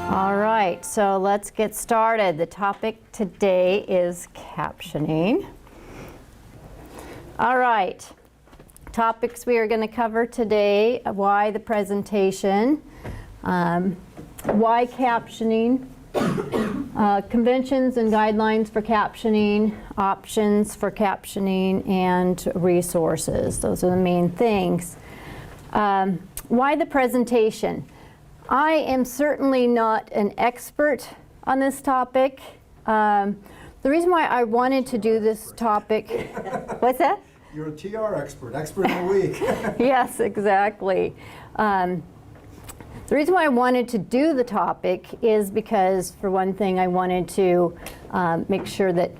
All right, so let's get started. The topic today is captioning. All right, topics we are going to cover today: why the presentation, why captioning, conventions and guidelines for captioning, options for captioning, and resources. Those are the main things. Why the presentation? I am certainly not an expert on this topic. The reason why I wanted to do this topic, what's that? You're a TR expert in the week. Yes, exactly. The reason why I wanted to do the topic is because, for one thing, I wanted to make sure that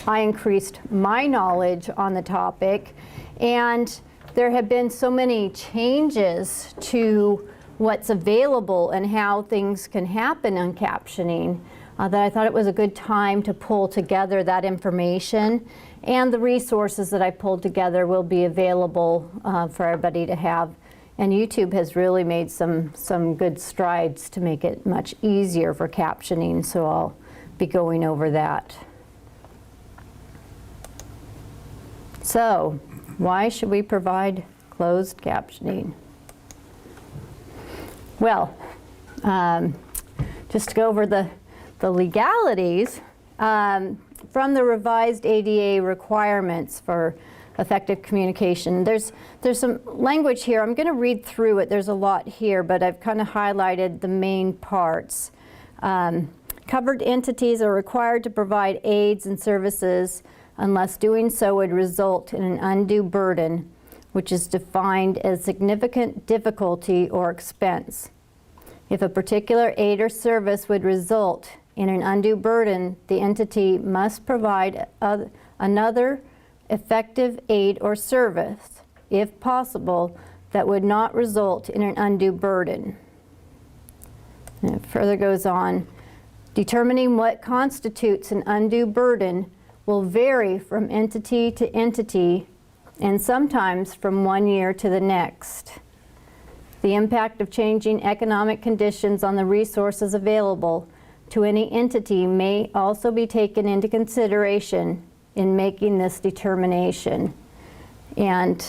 I increased my knowledge on the topic. And there have been so many changes to what's available and how things can happen on captioning that I thought it was a good time to pull together that information. And the resources that I pulled together will be available for everybody to have. And YouTube has really made some good strides to make it much easier for captioning, so I'll be going over that. So, why should we provide closed captioning? Well, just to go over the legalities, from the revised ADA requirements for effective communication, there's some language here. I'm going to read through it. There's a lot here, but I've kind of highlighted the main parts. Covered entities are required to provide aids and services unless doing so would result in an undue burden, which is defined as significant difficulty or expense. If a particular aid or service would result in an undue burden, the entity must provide another effective aid or service, if possible, that would not result in an undue burden. And it further goes on, determining what constitutes an undue burden will vary from entity to entity and sometimes from one year to the next. The impact of changing economic conditions on the resources available to any entity may also be taken into consideration in making this determination. And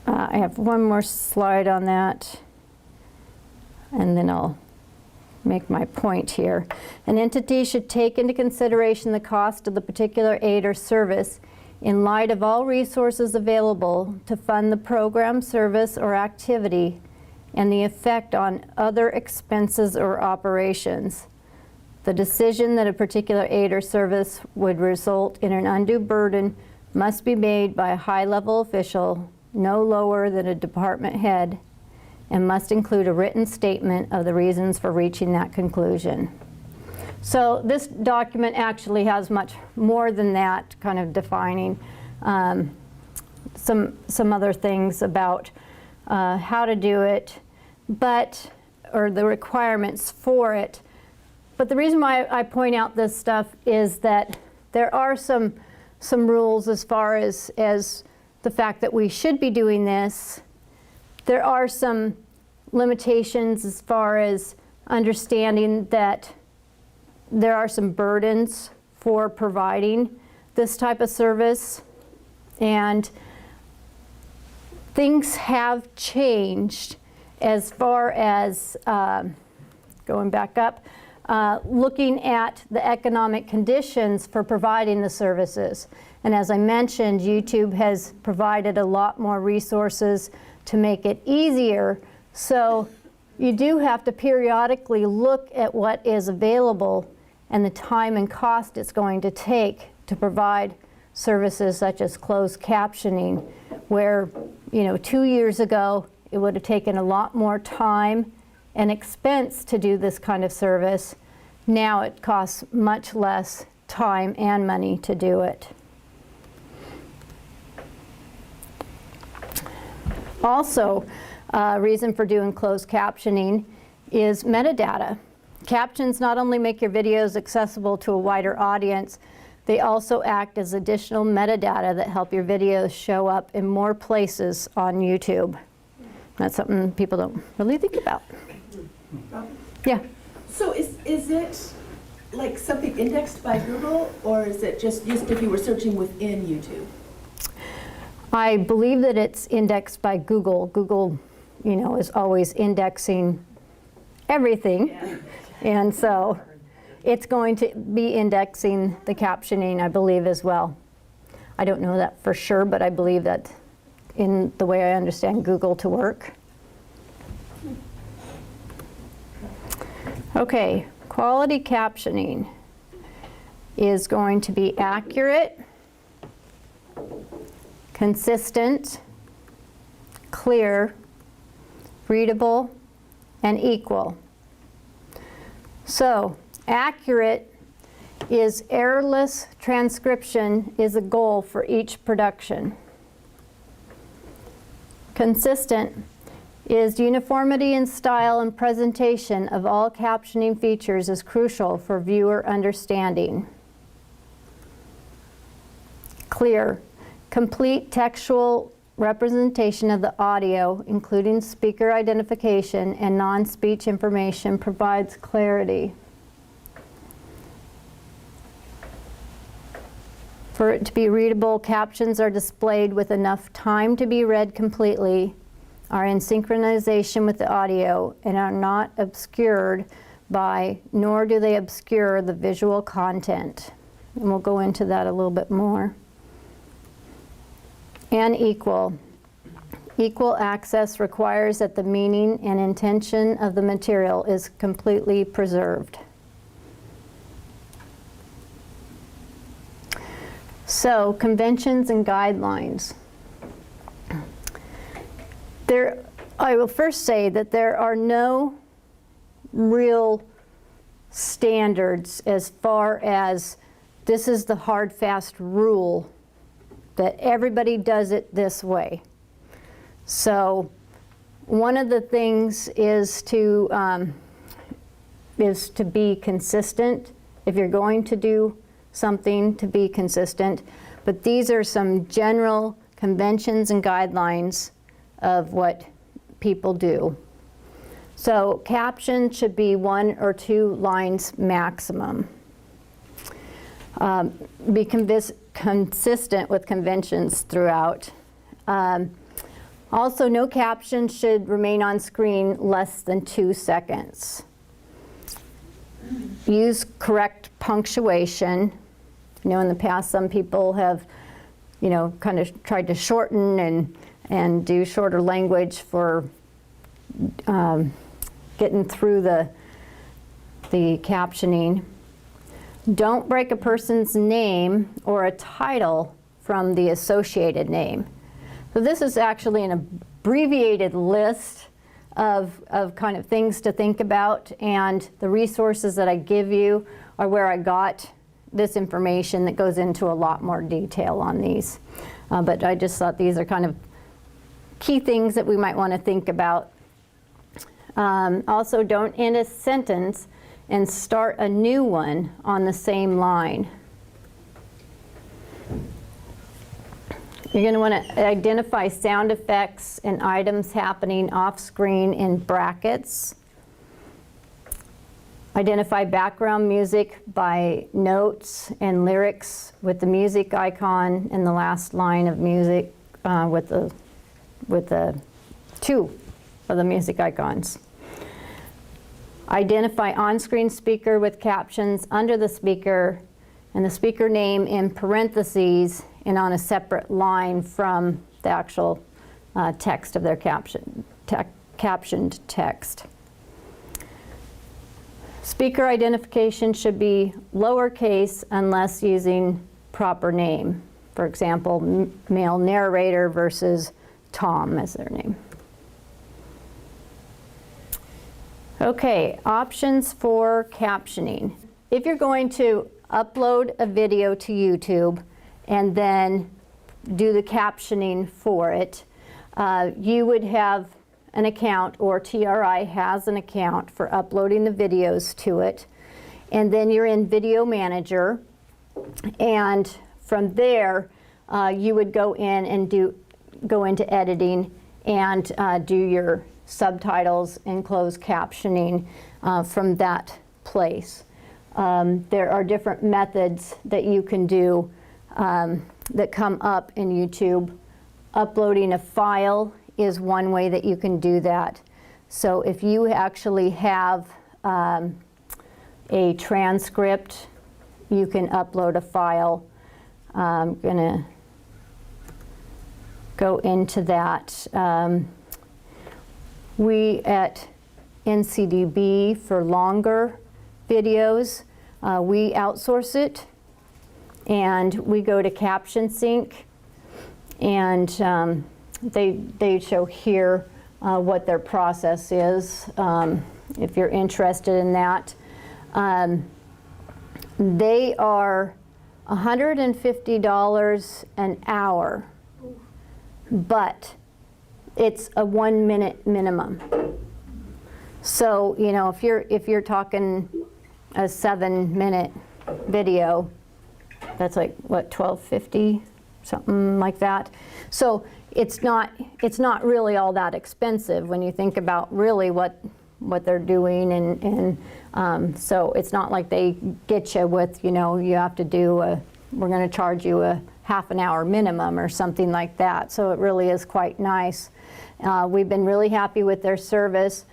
I have one more slide on that, and then I'll make my point here. An entity should take into consideration the cost of the particular aid or service in light of all resources available to fund the program, service, or activity, and the effect on other expenses or operations. The decision that a particular aid or service would result in an undue burden must be made by a high-level official, no lower than a department head, and must include a written statement of the reasons for reaching that conclusion. So this document actually has much more than that, kind of defining some other things about how to do it, or the requirements for it. But the reason why I point out this stuff is that there are some rules as far as the fact that we should be doing this. There are some limitations as far as understanding that there are some burdens for providing this type of service, and things have changed as far as going back up, looking at the economic conditions for providing the services. And as I mentioned, YouTube has provided a lot more resources to make it easier. So you do have to periodically look at what is available and the time and cost it's going to take to provide services such as closed captioning, where 2 years ago it would have taken a lot more time and expense to do this kind of service. Now it costs much less time and money to do it. Also, a reason for doing closed captioning is metadata. Captions not only make your videos accessible to a wider audience, they also act as additional metadata that help your videos show up in more places on YouTube. That's something people don't really think about. Yeah? So is it like something indexed by Google, or is it just if you were searching within YouTube? I believe that it's indexed by Google. Google, is always indexing everything. Yeah. And so it's going to be indexing the captioning, I believe, as well. I don't know that for sure, but I believe that in the way I understand Google to work. Okay, quality captioning is going to be accurate, consistent, clear, readable, and equal. So, accurate is errorless transcription is a goal for each production. Consistent is uniformity in style and presentation of all captioning features is crucial for viewer understanding. Clear, complete textual representation of the audio, including speaker identification and non-speech information, provides clarity. For it to be readable, captions are displayed with enough time to be read completely, are in synchronization with the audio, and are not obscured by, nor do they obscure the visual content. And we'll go into that a little bit more. And equal. Equal access requires that the meaning and intention of the material is completely preserved. So, conventions and guidelines. I will first say that there are no real standards as far as this is the hard, fast rule that everybody does it this way. So, one of the things is to be consistent. If you're going to do something, to be consistent. But these are some general conventions and guidelines of what people do. So captions should be 1 or 2 lines maximum. Be consistent with conventions throughout. Also, no caption should remain on screen less than 2 seconds. Use correct punctuation. In the past, some people have, kind of tried to shorten and do shorter language for getting through the captioning. Don't break a person's name or a title from the associated name. So this is actually an abbreviated list of kind of things to think about, and the resources that I give you are where I got this information that goes into a lot more detail on these. But I just thought these are kind of key things that we might want to think about. Also, don't end a sentence and start a new one on the same line. You're going to want to identify sound effects and items happening off screen in brackets. Identify background music by notes and lyrics with the music icon and the last line of music with the 2 of the music icons. Identify on-screen speaker with captions under the speaker and the speaker name in parentheses and on a separate line from the actual text of their captioned text. Speaker identification should be lowercase unless using proper name. For example, male narrator versus Tom as their name. Okay, options for captioning. If you're going to upload a video to YouTube and then do the captioning for it, you would have an account, or TRI has an account for uploading the videos to it. And then you're in Video Manager, and from there you would go in and go into editing and do your subtitles and closed captioning from that place. There are different methods that you can do that come up in YouTube. Uploading a file is one way that you can do that. So if you actually have a transcript, you can upload a file. I'm going to go into that. We at NCDB, for longer videos, we outsource it, and we go to Captioning, and they show here what their process is, if you're interested in that. They are $150 an hour, but it's a 1 minute minimum. So, you know, if you're talking a 7-minute video, that's like what, $12.50, something like that. So it's not really all that expensive when you think about really what they're doing, and so it's not like they get you with, you know, you have to do we're going to charge you a half an hour minimum or something like that. So it really is quite nice. We've been really happy with their service.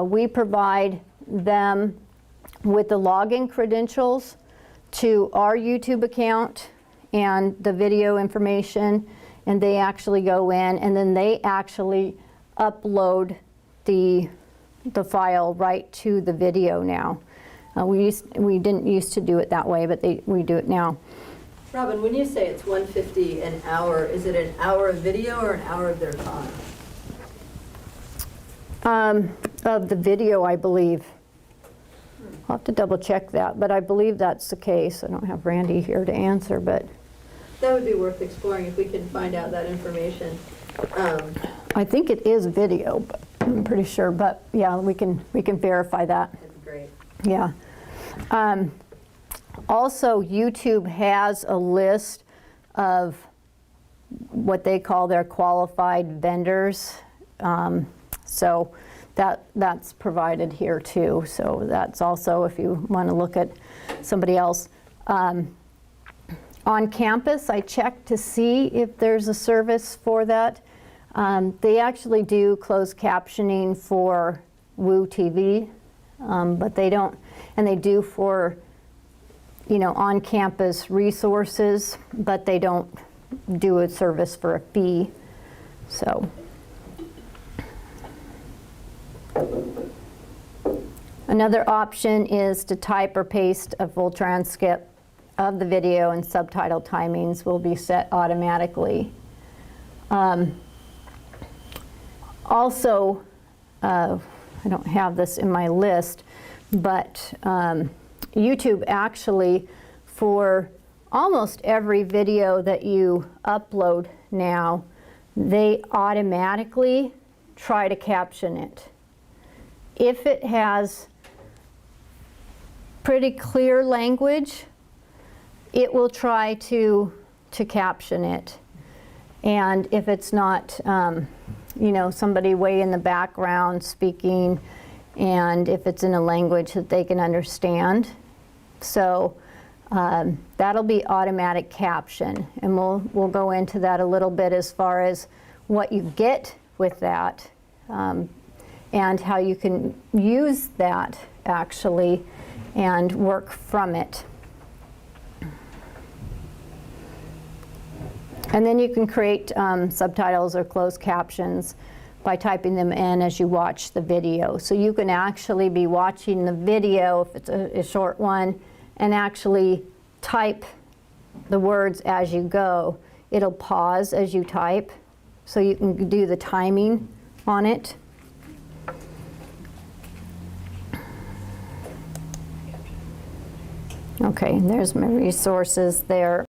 We provide them with the login credentials to our YouTube account and the video information, and they actually go in and then they actually upload the file right to the video now. We didn't used to do it that way, but we do it now. Robin, when you say it's $150 an hour, is it an hour of video or an hour of their time? Of the video, I believe. I'll have to double check that, but I believe that's the case. I don't have Randy here to answer, but That would be worth exploring if we can find out that information. I think it is video, but I'm pretty sure. But yeah, we can verify that. That'd be great. Yeah. Also, YouTube has a list of what they call their qualified vendors. So that's provided here too. So that's also if you want to look at somebody else. On campus, I checked to see if there's a service for that. They actually do closed captioning for Woo TV, but they don't, and they do for, you know, on-campus resources, but they don't do a service for a fee. So. Another option is to type or paste a full transcript of the video, and subtitle timings will be set automatically. Also, I don't have this in my list, but YouTube actually, for almost every video that you upload now, they automatically try to caption it. If it has pretty clear language, it will try to caption it. And if it's not, you know, somebody way in the background speaking, and if it's in a language that they can understand. So that'll be automatic caption. And we'll go into that a little bit as far as what you get with that, and how you can use that actually and work from it. And then you can create subtitles or closed captions by typing them in as you watch the video. So you can actually be watching the video, if it's a short one, and actually type the words as you go. It'll pause as you type, so you can do the timing on it. Okay, there's my resources there.